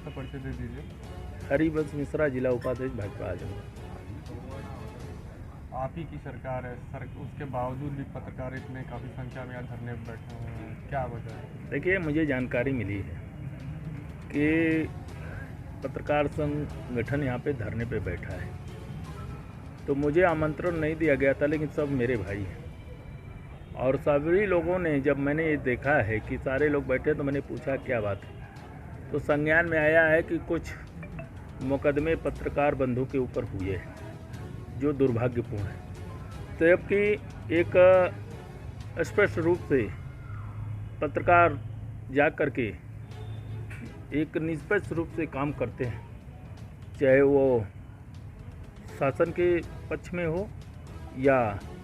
सा परिचय दे दीजिए। हरिवंश मिश्रा, जिला उपाध्यक्ष भाजपा आजमगढ़। आप ही की सरकार है उसके बावजूद भी पत्रकार इतने काफ़ी संख्या में यहाँ धरने पर बैठे हुए हैं, क्या वजह है? देखिए, मुझे जानकारी मिली है कि पत्रकार संगठन यहाँ पे धरने पे बैठा है, तो मुझे आमंत्रण नहीं दिया गया था, लेकिन सब मेरे भाई हैं और सभी लोगों ने, जब मैंने ये देखा है कि सारे लोग बैठे, तो मैंने पूछा क्या बात है, तो संज्ञान में आया है कि कुछ मुकदमे पत्रकार बंधु के ऊपर हुए हैं जो दुर्भाग्यपूर्ण है। तो जबकि एक स्पष्ट रूप से पत्रकार जा कर के एक निष्पक्ष रूप से काम करते हैं, चाहे वो शासन के पक्ष में हो या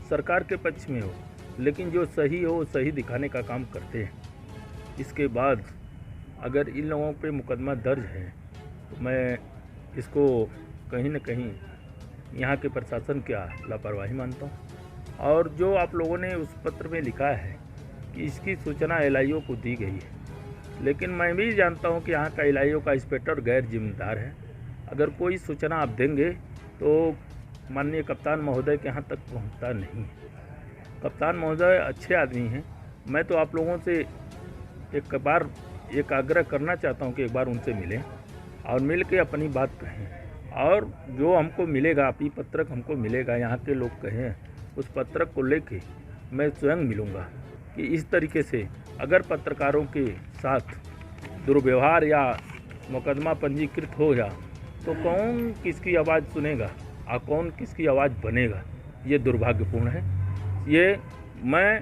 सरकार के पक्ष में हो, लेकिन जो सही हो सही दिखाने का काम करते हैं। इसके बाद अगर इन लोगों पे मुकदमा दर्ज है तो मैं इसको कहीं न कहीं यहाँ के प्रशासन का लापरवाही मानता हूँ। और जो आप लोगों ने उस पत्र में लिखा है कि इसकी सूचना एलआईओ को दी गई है, लेकिन मैं भी जानता हूँ कि यहाँ का एलआईओ का इंस्पेक्टर गैर जिम्मेदार है। अगर कोई सूचना आप देंगे तो माननीय कप्तान महोदय के यहाँ तक पहुँचता नहीं है। कप्तान महोदय अच्छे आदमी हैं। मैं तो आप लोगों से एक आग्रह करना चाहता हूँ कि एक बार उनसे मिलें और मिल के अपनी बात कहें, और जो हमको मिलेगा, आप ही पत्रक हमको मिलेगा, यहाँ के लोग कहें, उस पत्रक को लेके मैं स्वयं मिलूँगा कि इस तरीके से अगर पत्रकारों के साथ दुर्व्यवहार या मुकदमा पंजीकृत हो जा तो कौन किसकी आवाज़ सुनेगा और कौन किसकी आवाज़ बनेगा। ये दुर्भाग्यपूर्ण है। ये मैं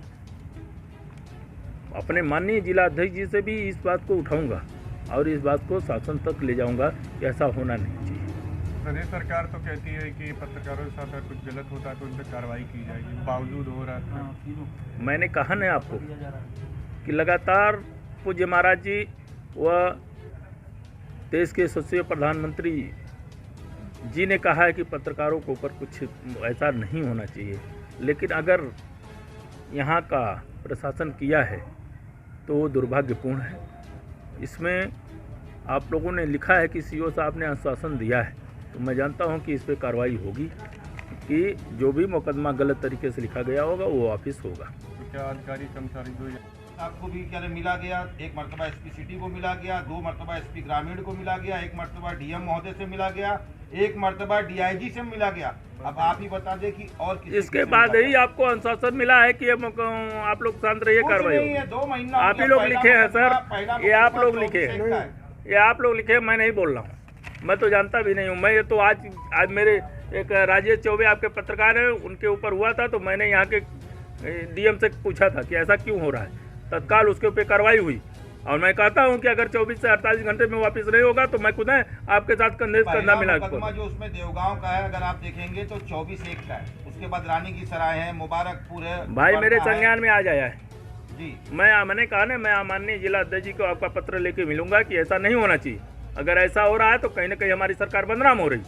अपने माननीय जिला अध्यक्ष जी से भी इस बात को उठाऊंगा और इस बात को शासन तक ले जाऊंगा कि ऐसा होना नहीं चाहिए। प्रदेश सरकार तो कहती है कि पत्रकारों के साथ अगर कुछ गलत होता है तो उन पर कार्रवाई की जाएगी, बावजूद हो रहा है। मैंने कहा ना आपको कि लगातार पूज्य महाराज जी व देश के यशस्वी प्रधानमंत्री जी ने कहा है कि पत्रकारों के ऊपर कुछ ऐसा नहीं होना चाहिए, लेकिन अगर यहाँ का प्रशासन किया है तो वो दुर्भाग्यपूर्ण है। इसमें आप लोगों ने लिखा है कि सीओ साहब ने आश्वासन दिया है, तो मैं जानता हूं कि इस पर कार्रवाई होगी कि जो भी मुकदमा गलत तरीके से लिखा गया होगा वो वापस होगा। तो क्या अधिकारी कर्मचारी जो आपको भी क्या मिला गया? एक मरतबा एसपी सिटी को मिला गया, 2 मरतबा एसपी ग्रामीण को मिला गया, 1 मरतबा डीएम महोदय से मिला गया, 1 मरतबा डीआईजी से मिला गया। अब आप ही बता दें कि और इसके बाद ही आपको अनुशासन मिला है कि आप लोग शांत रहिए, कार्रवाई होगी। 2 महीना आप ही लोग लिखे हैं सर, ये आप लोग लिखे हैं, ये आप लोग लिखे, मैं नहीं बोल रहा हूँ, मैं तो जानता भी नहीं हूँ। मैं ये तो आज मेरे एक राजेश चौबे आपके पत्रकार हैं, उनके ऊपर हुआ था, तो मैंने यहाँ के डीएम से पूछा था कि ऐसा क्यों हो रहा है। तत्काल उसके ऊपर कार्रवाई हुई और मैं कहता हूं कि अगर 24 से 48 घंटे में वापस नहीं होगा तो मैं खुद आपके साथ कंधे से कंधा मिला कर। जो उसमें देवगांव का है, अगर आप देखेंगे तो 24/1 का है, उसके बाद रानी की सराय है, मुबारकपुर है। भाई मेरे संज्ञान में आ जाया है जी। मैंने कहा ना, मैं माननीय जिला अध्यक्ष जी को आपका पत्र लेके मिलूंगा कि ऐसा नहीं होना चाहिए। अगर ऐसा हो रहा है तो कहीं ना कहीं हमारी सरकार बदनाम हो रही,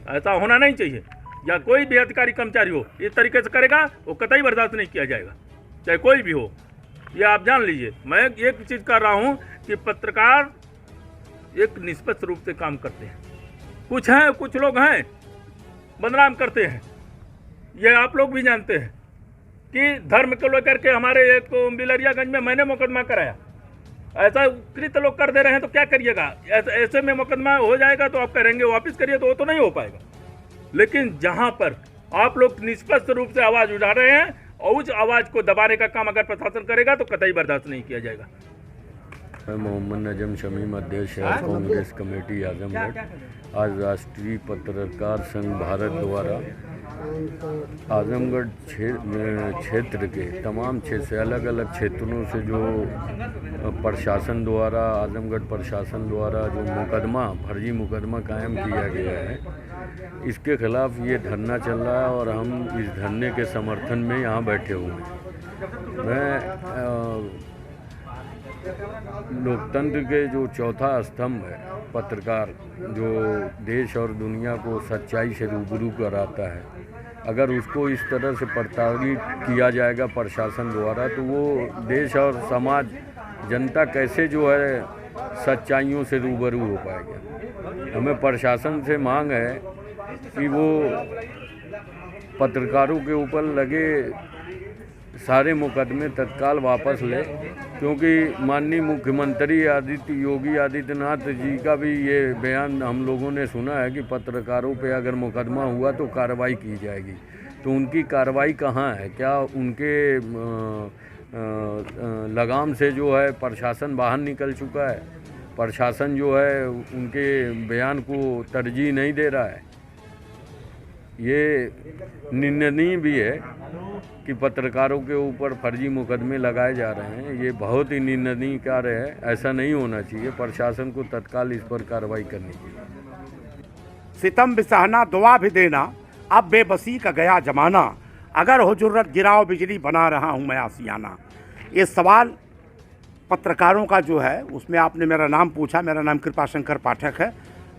ऐसा होना नहीं चाहिए। या कोई भी अधिकारी कर्मचारी हो इस तरीके से करेगा वो कतई बर्दाश्त नहीं किया जाएगा, चाहे कोई भी हो। ये आप जान लीजिए। मैं एक चीज़ कर रहा हूँ कि पत्रकार एक निष्पक्ष रूप से काम करते हैं। कुछ लोग हैं बदनाम करते हैं, ये आप लोग भी जानते हैं कि धर्म को लेकर के हमारे एक बिलरियागंज में मैंने मुकदमा कराया। ऐसा कृत्य लोग कर दे रहे हैं तो क्या करिएगा? ऐसे में मुकदमा हो जाएगा तो आप करेंगे वापस करिए तो वो तो नहीं हो पाएगा। लेकिन जहाँ पर आप लोग निष्पक्ष रूप से आवाज़ उठा रहे हैं और उस आवाज़ को दबाने का काम अगर प्रशासन करेगा तो कतई बर्दाश्त नहीं किया जाएगा। मैं मोहम्मद नजम शमीम, अध्यक्ष है कांग्रेस कमेटी आजमगढ़। आज राष्ट्रीय पत्रकार संघ भारत द्वारा आजमगढ़ क्षेत्र के तमाम क्षेत्र से, अलग अलग क्षेत्रों से जो प्रशासन द्वारा, आजमगढ़ प्रशासन द्वारा जो फर्जी मुकदमा कायम किया गया है, इसके खिलाफ ये धरना चल रहा है और हम इस धरने के समर्थन में यहाँ बैठे हुए हैं। मैं लोकतंत्र के जो चौथा स्तंभ है पत्रकार, जो देश और दुनिया को सच्चाई से रूबरू कराता है, अगर उसको इस तरह से प्रताड़ित किया जाएगा प्रशासन द्वारा तो वो देश और समाज, जनता कैसे जो है सच्चाइयों से रूबरू हो पाएगा। हमें प्रशासन से मांग है कि वो पत्रकारों के ऊपर लगे सारे मुकदमे तत्काल वापस ले, क्योंकि माननीय मुख्यमंत्री योगी आदित्यनाथ जी का भी ये बयान हम लोगों ने सुना है कि पत्रकारों पे अगर मुकदमा हुआ तो कार्रवाई की जाएगी। तो उनकी कार्रवाई कहाँ है? क्या उनके लगाम से जो है प्रशासन बाहर निकल चुका है? प्रशासन जो है उनके बयान को तरजीह नहीं दे रहा है। ये निंदनीय भी है कि पत्रकारों के ऊपर फर्जी मुकदमे लगाए जा रहे हैं। ये बहुत ही निंदनीय कार्य है, ऐसा नहीं होना चाहिए। प्रशासन को तत्काल इस पर कार्रवाई करनी चाहिए। सितम भी सहना, दुआ भी देना, अब बेबसी का गया जमाना, अगर हो जुर्रत गिराओ बिजली, बना रहा हूँ मैं आसियाना। ये सवाल पत्रकारों का जो है उसमें आपने मेरा नाम पूछा। मेरा नाम कृपाशंकर पाठक है।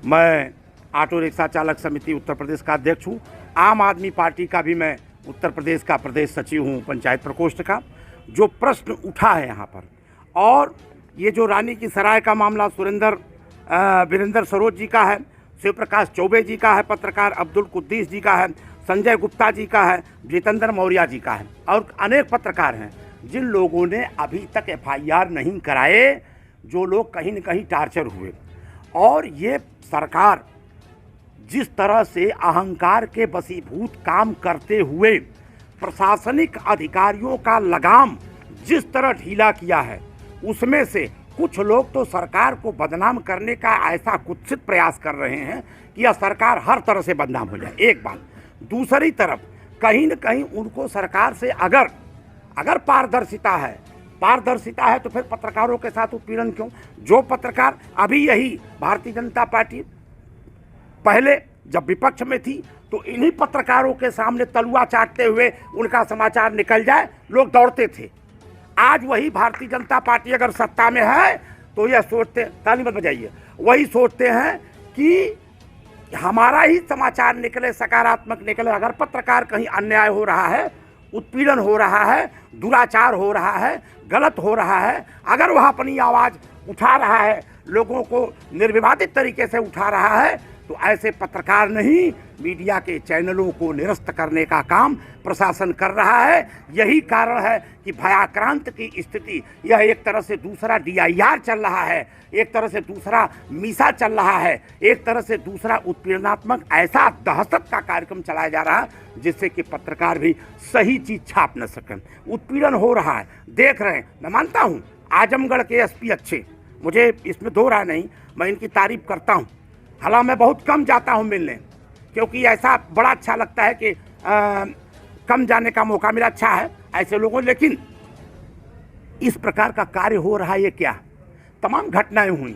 मैं ऑटो रिक्शा चालक समिति उत्तर प्रदेश का अध्यक्ष हूँ। आम आदमी पार्टी का भी मैं उत्तर प्रदेश का प्रदेश सचिव हूँ, पंचायत प्रकोष्ठ का। जो प्रश्न उठा है यहाँ पर, और ये जो रानी की सराय का मामला वीरेंद्र सरोज जी का है, शिव प्रकाश चौबे जी का है, पत्रकार अब्दुल कुद्दीस जी का है, संजय गुप्ता जी का है, जितेंद्र मौर्य जी का है, और अनेक पत्रकार हैं जिन लोगों ने अभी तक FIR नहीं कराए, जो लोग कहीं न कहीं टार्चर हुए। और ये सरकार जिस तरह से अहंकार के वशीभूत काम करते हुए प्रशासनिक अधिकारियों का लगाम जिस तरह ढीला किया है, उसमें से कुछ लोग तो सरकार को बदनाम करने का ऐसा कुत्सित प्रयास कर रहे हैं कि यह सरकार हर तरह से बदनाम हो जाए। एक बात। दूसरी तरफ कहीं न कहीं उनको सरकार से अगर पारदर्शिता है तो फिर पत्रकारों के साथ उत्पीड़न क्यों? जो पत्रकार अभी यही भारतीय जनता पार्टी पहले जब विपक्ष में थी तो इन्हीं पत्रकारों के सामने तलुआ चाटते हुए उनका समाचार निकल जाए लोग दौड़ते थे। आज वही भारतीय जनता पार्टी अगर सत्ता में है तो यह सोचते, ताली मत बजाइए, वही सोचते हैं कि हमारा ही समाचार निकले, सकारात्मक निकले। अगर पत्रकार कहीं अन्याय हो रहा है, उत्पीड़न हो रहा है, दुराचार हो रहा है, गलत हो रहा है, अगर वह अपनी आवाज़ उठा रहा है, लोगों को निर्विवादित तरीके से उठा रहा है, तो ऐसे पत्रकार नहीं, मीडिया के चैनलों को निरस्त करने का काम प्रशासन कर रहा है। यही कारण है कि भयाक्रांत की स्थिति, यह एक तरह से दूसरा DIR चल रहा है, एक तरह से दूसरा मीसा चल रहा है, एक तरह से दूसरा उत्पीड़नात्मक ऐसा दहशत का कार्यक्रम चलाया जा रहा है जिससे कि पत्रकार भी सही चीज़ छाप न सकें। उत्पीड़न हो रहा है, देख रहे हैं। मैं मानता हूँ आजमगढ़ के SP अच्छे, मुझे इसमें दो राय नहीं, मैं इनकी तारीफ करता हूँ। हालांकि मैं बहुत कम जाता हूँ मिलने, क्योंकि ऐसा बड़ा अच्छा लगता है कि कम जाने का मौका मिला, अच्छा है ऐसे लोगों। लेकिन इस प्रकार का कार्य हो रहा है, ये क्या? तमाम घटनाएं हुई,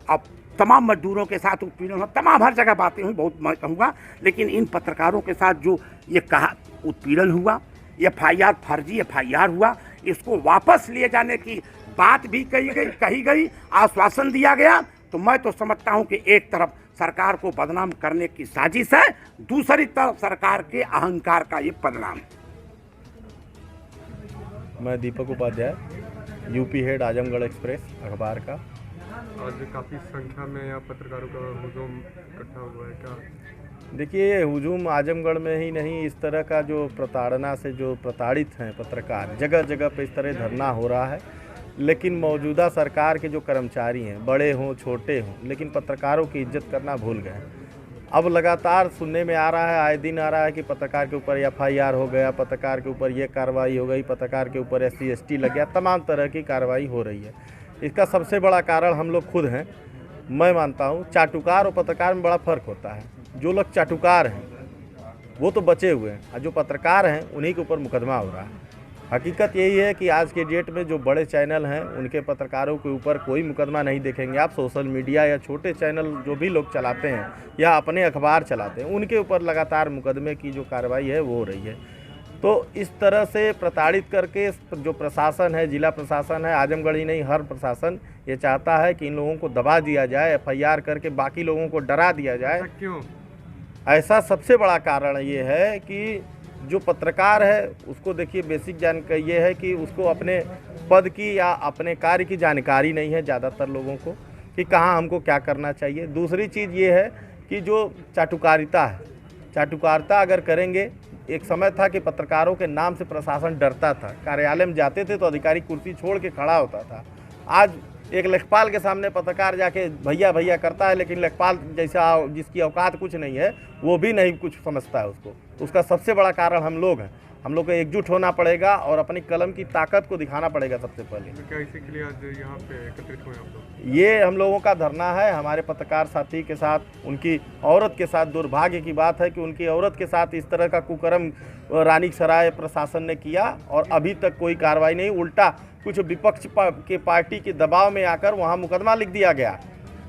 अब तमाम मजदूरों के साथ उत्पीड़न हो, तमाम हर जगह बातें हुई, बहुत मैं कहूँगा। लेकिन इन पत्रकारों के साथ जो ये कहा उत्पीड़न हुआ, FIR फर्जी FIR हुआ, इसको वापस लिए जाने की बात भी कही गई, आश्वासन दिया गया। तो मैं तो समझता हूं कि एक तरफ सरकार को बदनाम करने की साजिश है, दूसरी तरफ सरकार के अहंकार का ये परिणाम। मैं Deepak Upadhyay, UP head Azamgarh express अखबार का। आज काफ़ी संख्या में यहाँ पत्रकारों का हुजूम इकट्ठा हुआ है, क्या? देखिए, ये हुजूम आजमगढ़ में ही नहीं, इस तरह का जो प्रताड़ना से जो प्रताड़ित हैं पत्रकार, जगह जगह पे इस तरह धरना हो रहा है। लेकिन मौजूदा सरकार के जो कर्मचारी हैं, बड़े हों छोटे हों, लेकिन पत्रकारों की इज्जत करना भूल गए। अब लगातार सुनने में आ रहा है, आए दिन आ रहा है कि पत्रकार के ऊपर FIR हो गया, पत्रकार के ऊपर ये कार्रवाई हो गई, पत्रकार के ऊपर SC ST लग गया, तमाम तरह की कार्रवाई हो रही है। इसका सबसे बड़ा कारण हम लोग खुद हैं। मैं मानता हूँ चाटुकार और पत्रकार में बड़ा फ़र्क होता है। जो लोग चाटुकार हैं वो तो बचे हुए हैं, और जो पत्रकार हैं उन्हीं के ऊपर मुकदमा हो रहा है। हकीकत यही है कि आज के डेट में जो बड़े चैनल हैं उनके पत्रकारों के ऊपर कोई मुकदमा नहीं देखेंगे आप। सोशल मीडिया या छोटे चैनल जो भी लोग चलाते हैं या अपने अखबार चलाते हैं, उनके ऊपर लगातार मुकदमे की जो कार्रवाई है वो हो रही है। तो इस तरह से प्रताड़ित करके जो प्रशासन है, जिला प्रशासन है, आजमगढ़ ही नहीं हर प्रशासन ये चाहता है कि इन लोगों को दबा दिया जाए, FIR करके बाकी लोगों को डरा दिया जाए। क्यों? ऐसा सबसे बड़ा कारण ये है कि जो पत्रकार है उसको देखिए बेसिक जानकारी ये है कि उसको अपने पद की या अपने कार्य की जानकारी नहीं है ज़्यादातर लोगों को कि कहाँ हमको क्या करना चाहिए। दूसरी चीज़ ये है कि जो चाटुकारिता है, चाटुकारिता अगर करेंगे, एक समय था कि पत्रकारों के नाम से प्रशासन डरता था, कार्यालय में जाते थे तो अधिकारी कुर्सी छोड़ के खड़ा होता था। आज एक लेखपाल के सामने पत्रकार जाके भैया भैया करता है, लेकिन लेखपाल जैसा जिसकी औकात कुछ नहीं है वो भी नहीं कुछ समझता है उसको। तो उसका सबसे बड़ा कारण हम लोग हैं। हम लोग को एकजुट होना पड़ेगा और अपनी कलम की ताकत को दिखाना पड़ेगा सबसे पहले। तो क्या इसी के लिए आज यहाँ पे एकत्रित हुए आप लोग? ये हम लोगों का धरना है हमारे पत्रकार साथी के साथ, उनकी औरत के साथ। दुर्भाग्य की बात है कि उनकी औरत के साथ इस तरह का कुकर्म रानीसराय प्रशासन ने किया और अभी तक कोई कार्रवाई नहीं। उल्टा कुछ विपक्ष के पार्टी के दबाव में आकर वहाँ मुकदमा लिख दिया गया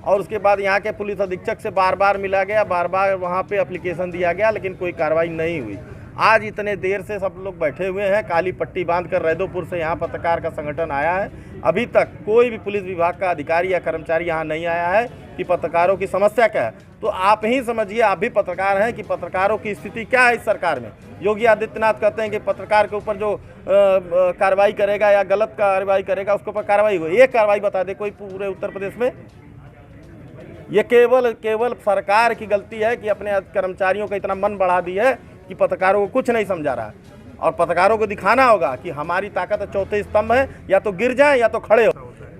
और उसके बाद यहाँ के पुलिस अधीक्षक से बार बार मिला गया, बार बार वहाँ पे एप्लीकेशन दिया गया, लेकिन कोई कार्रवाई नहीं हुई। आज इतने देर से सब लोग बैठे हुए हैं, काली पट्टी बांधकर रैदोपुर से यहाँ पत्रकार का संगठन आया है। अभी तक कोई भी पुलिस विभाग का अधिकारी या कर्मचारी यहाँ नहीं आया है कि पत्रकारों की समस्या क्या है। तो आप ही समझिए, आप भी पत्रकार हैं, कि पत्रकारों की स्थिति क्या है इस सरकार में। योगी आदित्यनाथ कहते हैं कि पत्रकार के ऊपर जो कार्रवाई करेगा या गलत कार्रवाई करेगा उसके ऊपर कार्रवाई हो। एक कार्रवाई बता दे कोई पूरे उत्तर प्रदेश में। ये केवल सरकार की गलती है कि अपने कर्मचारियों का इतना मन बढ़ा दी है कि पत्रकारों को कुछ नहीं समझा रहा है। और पत्रकारों को दिखाना होगा कि हमारी ताकत चौथे स्तंभ है, या तो गिर जाए या तो खड़े हो।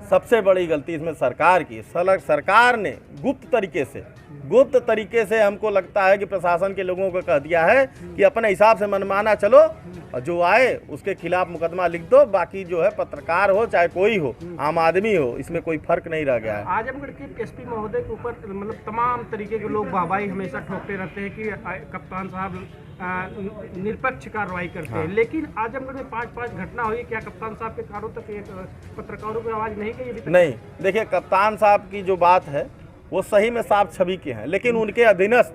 सबसे बड़ी गलती इसमें सरकार की। सरकार ने गुप्त तरीके से हमको लगता है कि प्रशासन के लोगों को कह दिया है कि अपने हिसाब से मनमाना चलो और जो आए उसके खिलाफ मुकदमा लिख दो। बाकी जो है पत्रकार हो चाहे कोई हो, आम आदमी हो, इसमें कोई फर्क नहीं रह गया है। आजमगढ़ के एसपी महोदय के ऊपर मतलब तमाम तरीके के लोग वाहवाही हमेशा ठोकते रहते हैं कि कप्तान साहब निरपेक्ष कार्रवाई करते हैं, लेकिन आजमगढ़ में 5-5 घटना हुई। क्या कप्तान साहब के कारों तक एक पत्रकारों की आवाज़ नहीं गई अभी तक? नहीं, देखिए कप्तान साहब की जो बात है वो सही में साफ छवि के हैं, लेकिन उनके अधीनस्थ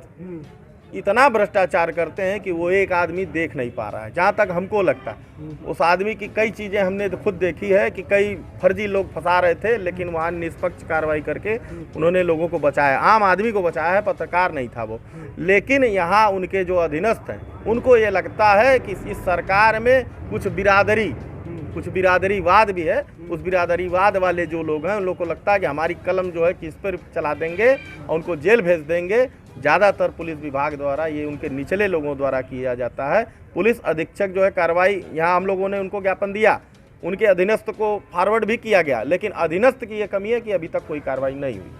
इतना भ्रष्टाचार करते हैं कि वो एक आदमी देख नहीं पा रहा है। जहाँ तक हमको लगता है उस आदमी की कई चीज़ें हमने खुद देखी है कि कई फर्जी लोग फंसा रहे थे, लेकिन वहाँ निष्पक्ष कार्रवाई करके उन्होंने लोगों को बचाया, आम आदमी को बचाया है, पत्रकार नहीं था वो। लेकिन यहाँ उनके जो अधीनस्थ हैं उनको ये लगता है कि इस सरकार में कुछ बिरादरीवाद भी है। उस बिरादरीवाद वाले जो लोग हैं उन लोगों को लगता है कि हमारी कलम जो है किस पर चला देंगे और उनको जेल भेज देंगे। ज़्यादातर पुलिस विभाग द्वारा ये उनके निचले लोगों द्वारा किया जाता है। पुलिस अधीक्षक जो है कार्रवाई, यहाँ हम लोगों ने उनको ज्ञापन दिया, उनके अधीनस्थ को फॉरवर्ड भी किया गया, लेकिन अधीनस्थ की ये कमी है कि अभी तक कोई कार्रवाई नहीं हुई।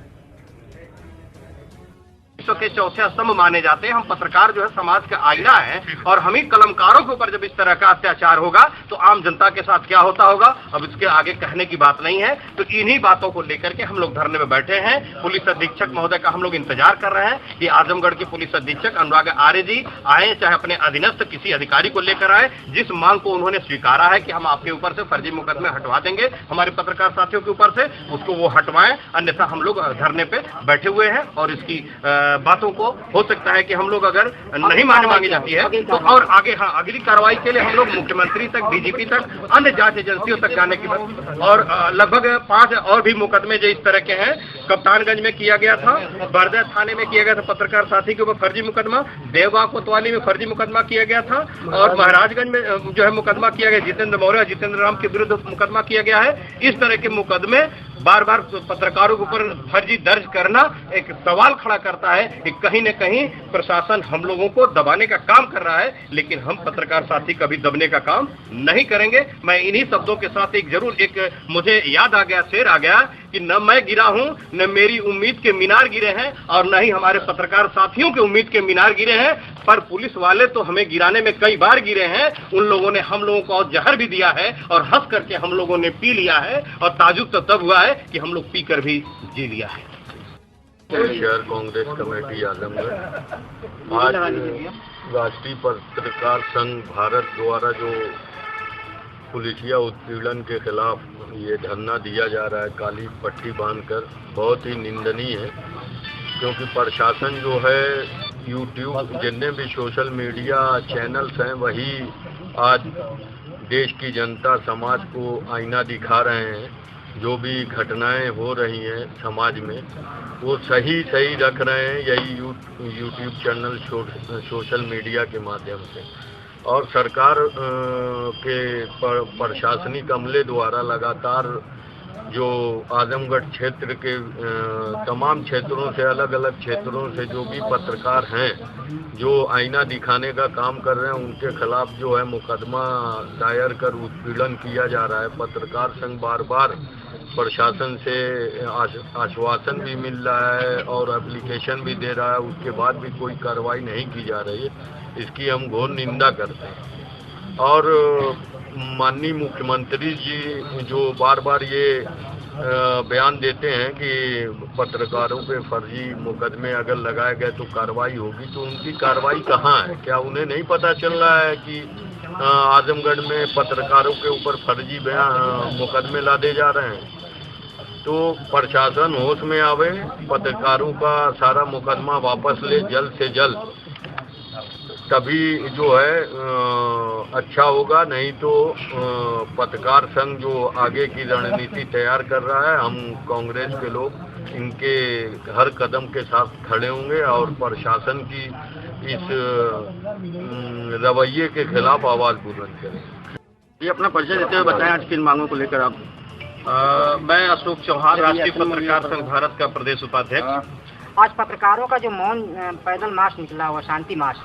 विश्व के चौथे स्तंभ माने जाते हैं। हम पत्रकार जो है समाज का आईना है और हम ही कलमकारों के ऊपर जब इस तरह का अत्याचार होगा तो आम जनता के साथ क्या होता होगा, अब इसके आगे कहने की बात नहीं है। तो इन्हीं बातों को लेकर के हम लोग धरने में बैठे हैं। पुलिस अधीक्षक महोदय का हम लोग इंतजार कर रहे हैं कि आजमगढ़ के पुलिस अधीक्षक अनुराग आर्य जी आए, चाहे अपने अधीनस्थ किसी अधिकारी को लेकर आए। जिस मांग को उन्होंने स्वीकारा है कि हम आपके ऊपर से फर्जी मुकदमे हटवा देंगे, हमारे पत्रकार साथियों के ऊपर से, उसको वो हटवाएं, अन्यथा हम लोग धरने पे बैठे हुए हैं। और इसकी बातों को हो सकता है कि हम लोग अगर नहीं मांगी जाती है तो और आगे अगली कार्रवाई के लिए हम लोग मुख्यमंत्री तक, डीजीपी तक, अन्य जांच एजेंसियों तक जाने की बात। और लगभग 5 और भी मुकदमे जो इस तरह के हैं, कप्तानगंज में किया गया था, बरदा थाने में किया गया था पत्रकार साथी के ऊपर फर्जी मुकदमा, देवबाग कोतवाली में फर्जी मुकदमा किया गया था, और महाराजगंज में जो है मुकदमा किया गया, जितेंद्र मौर्य, जितेंद्र राम के विरुद्ध मुकदमा किया गया है। इस तरह के मुकदमे बार बार पत्रकारों के ऊपर फर्जी दर्ज करना एक सवाल खड़ा करता है कि कहीं न कहीं प्रशासन हम लोगों को दबाने का काम कर रहा है, लेकिन हम पत्रकार साथी कभी दबने का काम नहीं करेंगे। मैं इन्हीं शब्दों के साथ मुझे याद आ गया, शेर आ गया कि न मैं गिरा हूं, न मेरी उम्मीद के मीनार गिरे हैं, और न ही हमारे पत्रकार साथियों के उम्मीद के मीनार गिरे हैं, पर पुलिस वाले तो हमें गिराने में कई बार गिरे हैं। उन लोगों ने हम लोगों को और जहर भी दिया है और हंस करके हम लोगों ने पी लिया है, और ताजुब तो तब हुआ है कि हम लोग पी कर भी जी लिया है। शहर कांग्रेस कमेटी आजमगढ़ आज राष्ट्रीय पत्रकार संघ भारत द्वारा जो पुलिसिया उत्पीड़न के खिलाफ ये धरना दिया जा रहा है काली पट्टी बांधकर, बहुत ही निंदनीय है। क्योंकि प्रशासन जो है, यूट्यूब जितने भी सोशल मीडिया चैनल्स हैं, वही आज देश की जनता समाज को आईना दिखा रहे हैं। जो भी घटनाएं हो रही हैं समाज में वो सही रख रहे हैं, यही यूट्यूब चैनल सोशल मीडिया के माध्यम से। और सरकार के प्रशासनिक अमले द्वारा लगातार जो आजमगढ़ क्षेत्र के तमाम क्षेत्रों से, अलग अलग क्षेत्रों से जो भी पत्रकार हैं जो आईना दिखाने का काम कर रहे हैं, उनके खिलाफ जो है मुकदमा दायर कर उत्पीड़न किया जा रहा है। पत्रकार संघ बार बार प्रशासन से आश्वासन भी मिल रहा है और एप्लीकेशन भी दे रहा है, उसके बाद भी कोई कार्रवाई नहीं की जा रही है। इसकी हम घोर निंदा करते हैं। और माननीय मुख्यमंत्री जी जो बार बार ये बयान देते हैं कि पत्रकारों पे फर्जी मुकदमे अगर लगाए गए तो कार्रवाई होगी, तो उनकी कार्रवाई कहाँ है? क्या उन्हें नहीं पता चल रहा है कि आजमगढ़ में पत्रकारों के ऊपर फर्जी मुकदमे लादे जा रहे हैं? तो प्रशासन होश में आवे, पत्रकारों का सारा मुकदमा वापस ले जल्द से जल्द, तभी जो है अच्छा होगा। नहीं तो पत्रकार संघ जो आगे की रणनीति तैयार कर रहा है, हम कांग्रेस के लोग इनके हर कदम के साथ खड़े होंगे और प्रशासन की इस रवैये के खिलाफ आवाज़ बुलंद करेंगे। ये अपना परिचय देते हुए बताएं आज किन मांगों को लेकर आप। मैं अशोक चौहान, राष्ट्रीय पत्रकार संघ भारत का प्रदेश उपाध्यक्ष। आज पत्रकारों का जो मौन पैदल मार्च निकला हुआ, शांति मार्च,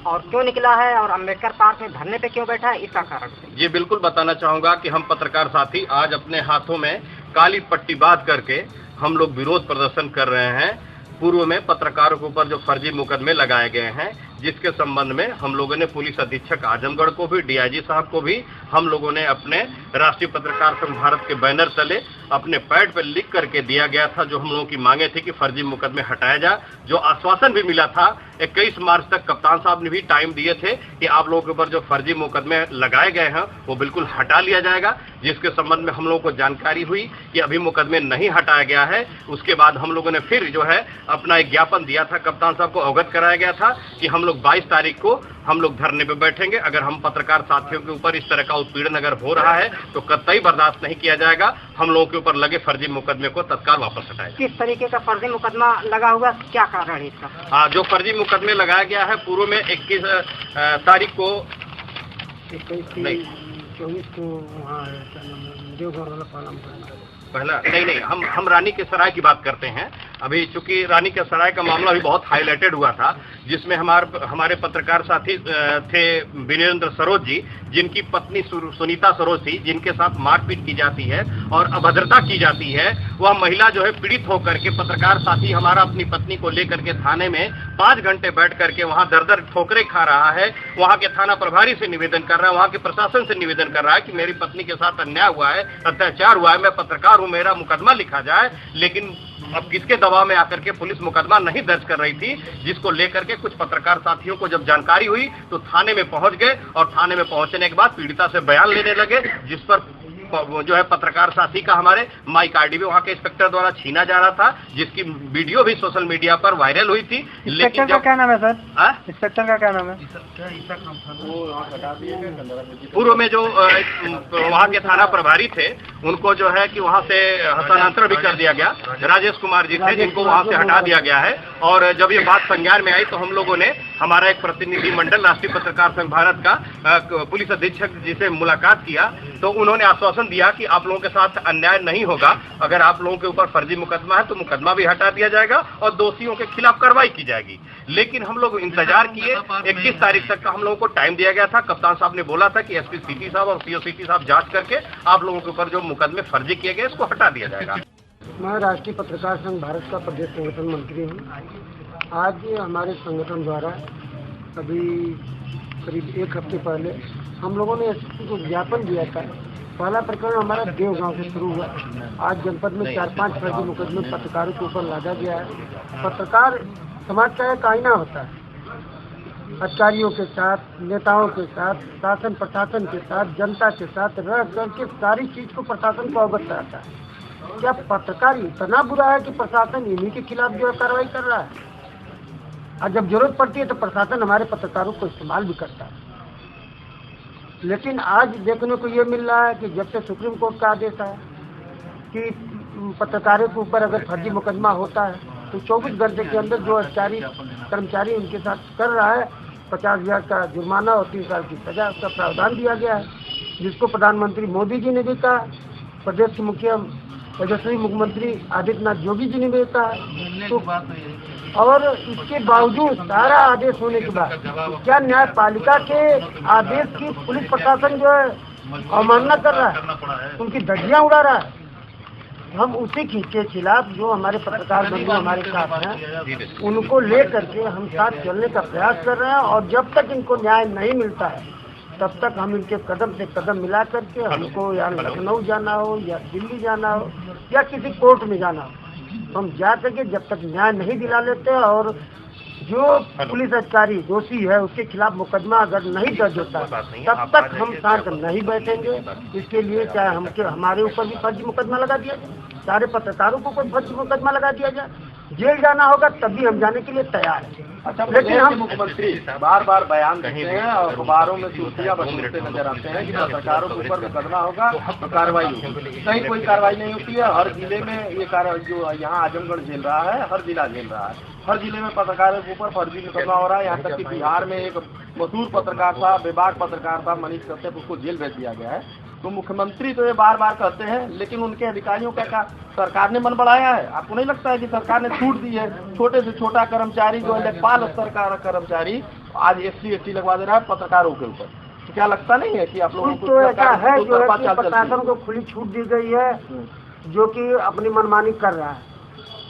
और क्यों निकला है और अम्बेडकर पार्क में धरने पे क्यों बैठा है, इसका कारण? ये बिल्कुल बताना चाहूँगा कि हम पत्रकार साथी आज अपने हाथों में काली पट्टी बांध करके हम लोग विरोध प्रदर्शन कर रहे हैं। पूर्व में पत्रकारों के ऊपर जो फर्जी मुकदमे लगाए गए हैं, जिसके संबंध में हम लोगों ने पुलिस अधीक्षक आजमगढ़ को भी, डीआईजी साहब को भी हम लोगों ने अपने राष्ट्रीय पत्रकार संघ भारत के बैनर तले अपने पैड पर लिख करके दिया गया था। जो हम लोगों की मांगे थी कि फर्जी मुकदमे हटाया जाए, जो आश्वासन भी मिला था। 21 मार्च तक कप्तान साहब ने भी टाइम दिए थे कि आप लोगों के ऊपर जो फर्जी मुकदमे लगाए गए हैं वो बिल्कुल हटा लिया जाएगा, जिसके संबंध में हम लोगों को जानकारी हुई कि अभी मुकदमे नहीं हटाया गया है। उसके बाद हम लोगों ने फिर जो है अपना एक ज्ञापन दिया था, कप्तान साहब को अवगत कराया गया था कि हम लोग 22 तारीख को हम लोग धरने पे बैठेंगे। अगर हम पत्रकार साथियों के ऊपर इस तरह का उत्पीड़न अगर हो रहा है तो कतई बर्दाश्त नहीं किया जाएगा। हम लोगों के ऊपर लगे फर्जी मुकदमे को तत्काल वापस हटाएगा। किस तरीके का फर्जी मुकदमा लगा हुआ, क्या कारण है इसका? जो फर्जी मुकदमे लगाया गया है, पूर्व में 21 तारीख को 24 को वहाँ देवघर वाला पहला नहीं हम रानी के सराय की बात करते हैं। अभी चूंकि रानी के सराय का मामला भी बहुत हाईलाइटेड हुआ था, जिसमें हमारे पत्रकार साथी थे वीरेंद्र सरोज जी, जिनकी पत्नी सुनीता सरोज थी, जिनके साथ मारपीट की जाती है और अभद्रता की जाती है। वह महिला जो है पीड़ित होकर के, पत्रकार साथी हमारा अपनी पत्नी को लेकर के थाने में 5 घंटे बैठ करके वहां दर ठोकरे खा रहा है। वहां के थाना प्रभारी से निवेदन कर रहा है, वहां के प्रशासन से निवेदन कर रहा है कि मेरी पत्नी के साथ अन्याय हुआ है, अत्याचार हुआ है, मैं पत्रकार हूं, मेरा मुकदमा लिखा जाए। लेकिन अब किसके दबाव में आकर के पुलिस मुकदमा नहीं दर्ज कर रही थी, जिसको लेकर के कुछ पत्रकार साथियों को जब जानकारी हुई तो थाने में पहुंच गए और थाने में पहुंचने के बाद पीड़िता से बयान लेने लगे, जिस पर जो है पत्रकार साथी का हमारे माइक आईडी भी वहां के इंस्पेक्टर द्वारा छीना जा रहा था, जिसकी वीडियो भी सोशल मीडिया पर वायरल हुई थी। इंस्पेक्टर का क्या नाम है सर? इंस्पेक्टर का क्या नाम है? पूर्व में जो वहां के थाना प्रभारी थे, उनको जो है कि वहां से हस्तांतरण भी कर दिया गया। राजेश कुमार जी थे, जिनको वहां से हटा दिया गया है। और जब ये बात संज्ञान में आई तो हम लोगों ने, हमारा एक प्रतिनिधि मंडल राष्ट्रीय पत्रकार संघ भारत का पुलिस अधीक्षक जी से मुलाकात किया, तो उन्होंने आश्वासन दिया कि आप लोगों के साथ अन्याय नहीं होगा। अगर आप लोगों के ऊपर फर्जी मुकदमा है तो मुकदमा भी हटा दिया जाएगा और दोषियों के खिलाफ कार्रवाई की जाएगी। लेकिन हम लोग इंतजार किए, 21 तारीख तक का हम लोगों को टाइम दिया गया था। कप्तान साहब ने बोला था कि एसपी सिटी साहब और सीओ सिटी साहब जांच करके आप लोगों के ऊपर जो मुकदमे फर्जी किए गए इसको हटा दिया जाएगा। मैं राष्ट्रीय पत्रकार संघ भारत का प्रदेश संगठन मंत्री हूँ। आज हमारे संगठन द्वारा अभी करीब 1 हफ्ते पहले हम लोगों ने एसपी को ज्ञापन दिया था। पहला प्रकरण हमारा देव गांव से शुरू हुआ। आज जनपद में 4-5 फर्जी मुकदमे पत्रकारों के ऊपर लादा गया है। पत्रकार समाज का एक आईना होता है, अधिकारियों के साथ, नेताओं के साथ, शासन प्रशासन के साथ, जनता के साथ रह करके सारी चीज को प्रशासन को अवगत कराता है। क्या पत्रकार इतना बुरा है कि प्रशासन इन्हीं के खिलाफ जो है कार्रवाई कर रहा है? और जब जरूरत पड़ती है तो प्रशासन हमारे पत्रकारों को इस्तेमाल भी करता है। लेकिन आज देखने को ये मिल रहा है कि जब से सुप्रीम कोर्ट का आदेश है कि पत्रकारों के ऊपर अगर फर्जी मुकदमा होता है तो 24 घंटे के अंदर जो अधिकारी कर्मचारी उनके साथ कर रहा है 50,000 का जुर्माना और 3 साल की सजा का प्रावधान दिया गया है, जिसको प्रधानमंत्री मोदी जी ने भी कहा, प्रदेश के मुखिया यशस्वी मुख्यमंत्री आदित्यनाथ योगी जी ने भी कहा। तो और इसके बावजूद सारा आदेश होने के बाद क्या न्यायपालिका के आदेश की पुलिस प्रशासन जो है अवमानना कर रहा है, उनकी धज्जियां उड़ा रहा है। हम उसी के खिलाफ जो हमारे पत्रकार बंधु हमारे साथ हैं, उनको ले करके हम साथ चलने का प्रयास कर रहे हैं। और जब तक इनको न्याय नहीं मिलता है तब तक हम इनके कदम से कदम मिला करके, हमको या लखनऊ जाना हो या दिल्ली जाना हो या किसी कोर्ट में जाना हो, हम जा करके जब तक न्याय नहीं दिला लेते और जो पुलिस अधिकारी दोषी है उसके खिलाफ मुकदमा अगर नहीं दर्ज होता तब तक हम शांत नहीं बैठेंगे। इसके लिए चाहे हमारे ऊपर भी फर्जी मुकदमा लगा दिया जाए, सारे पत्रकारों को कोई फर्जी मुकदमा लगा दिया जाए, जेल जाना होगा तब भी हम जाने के लिए तैयार हैं। अच्छा, लेकिन हम मुख्यमंत्री बार बार बयान देते हैं और अखबारों में सुर्खियां बटोरते नजर आते हैं कि पत्रकारों के ऊपर मुकदमा होगा तो कार्रवाई होगी। कहीं कोई कार्रवाई नहीं होती है। हर जिले में ये कार्रवाई जो यहाँ आजमगढ़ झेल रहा है, हर जिला झेल रहा है। हर जिले में पत्रकारों के ऊपर फर्जी मुकदमा हो रहा है। यहाँ तक कि बिहार में एक मशहूर पत्रकार था, बेबाक पत्रकार था, मनीष कश्यप, उसको जेल भेज दिया गया है। तो मुख्यमंत्री तो ये बार बार कहते हैं, लेकिन उनके अधिकारियों का सरकार ने मन बढ़ाया है। आपको नहीं लगता है कि सरकार ने छूट दी है? छोटे से छोटा कर्मचारी जो है लेखपाल स्तर का कर्मचारी आज SC लगवा दे रहा है पत्रकारों के ऊपर। तो क्या लगता नहीं है कि आप लोगों को तो ऐसा है जो है कि प्रशासन को खुली छूट दी गई है जो कि अपनी मनमानी कर रहा है,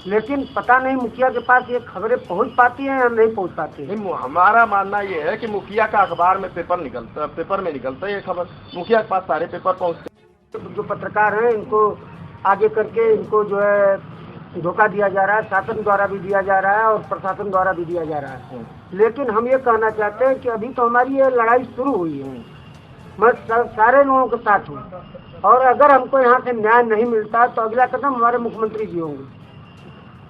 लेकिन पता नहीं मुखिया के पास ये खबरें पहुंच पाती हैं या नहीं पहुंच पाती है। हमारा मानना ये है कि मुखिया का अखबार में पेपर में निकलता है ये खबर, मुखिया के पास सारे पेपर पहुंचते। जो पत्रकार हैं इनको आगे करके इनको जो है धोखा दिया जा रहा है, शासन द्वारा भी दिया जा रहा है और प्रशासन द्वारा भी दिया जा रहा है। लेकिन हम ये कहना चाहते हैं कि अभी तो हमारी ये लड़ाई शुरू हुई है, मैं सारे लोगों के साथ हूँ और अगर हमको यहाँ से न्याय नहीं मिलता तो अगला कदम हमारे मुख्यमंत्री जी होंगे।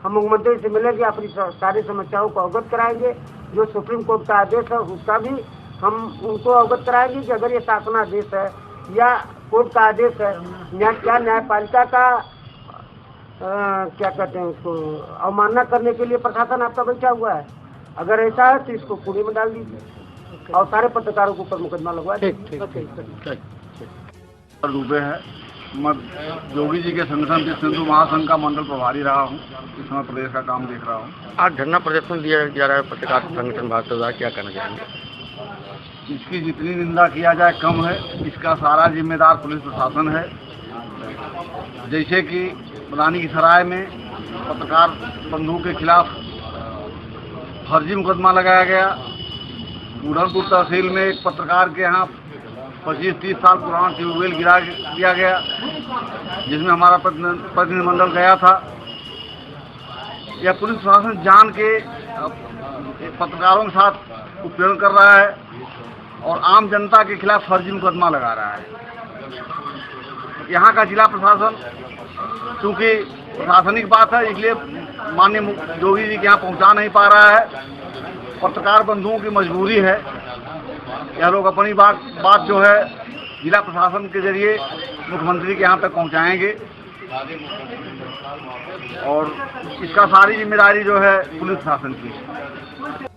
हम मुख्यमंत्री से मिलेंगे, अपनी सारी समस्याओं को अवगत कराएंगे। जो सुप्रीम कोर्ट का आदेश है उसका भी हम उनको अवगत कराएंगे कि अगर ये शासनादेश है या कोर्ट का आदेश है, क्या न्यायपालिका का क्या कहते हैं उसको अवमानना करने के लिए प्रशासन आपका बैठा हुआ है। अगर ऐसा है तो इसको कूड़े में डाल दीजिए और सारे पत्रकारों के ऊपर मुकदमा लगवा दीजिए। डूबे है। मैं योगी जी के संगठन के सिंधु महासंघ का मंडल प्रभारी रहा हूँ, इस समय प्रदेश का काम देख रहा हूँ। आज धरना प्रदर्शन दिया जा रहा है पत्रकार संगठन भारत सरकार, क्या कहना चाहेंगे? इसकी जितनी निंदा किया जाए कम है। इसका सारा जिम्मेदार पुलिस प्रशासन है। जैसे कि रानीसराय में पत्रकार बंधुओं के खिलाफ फर्जी मुकदमा लगाया गया। उधमपुर तहसील में एक पत्रकार के यहाँ 25-30 साल पुराना ट्यूबवेल गिरा दिया गया, जिसमें हमारा प्रतिनिधिमंडल गया था। यह पुलिस प्रशासन जान के पत्रकारों के साथ उत्पीड़न कर रहा है और आम जनता के खिलाफ फर्जी मुकदमा लगा रहा है। यहाँ का जिला प्रशासन, क्योंकि प्रशासनिक बात है, इसलिए माननीय योगी जी के यहाँ पहुँचा नहीं पा रहा है। पत्रकार बंधुओं की मजबूरी है। यह लोग अपनी बात जो है जिला प्रशासन के जरिए मुख्यमंत्री के यहाँ तक पहुँचाएंगे और इसका सारी जिम्मेदारी जो है पुलिस प्रशासन की है।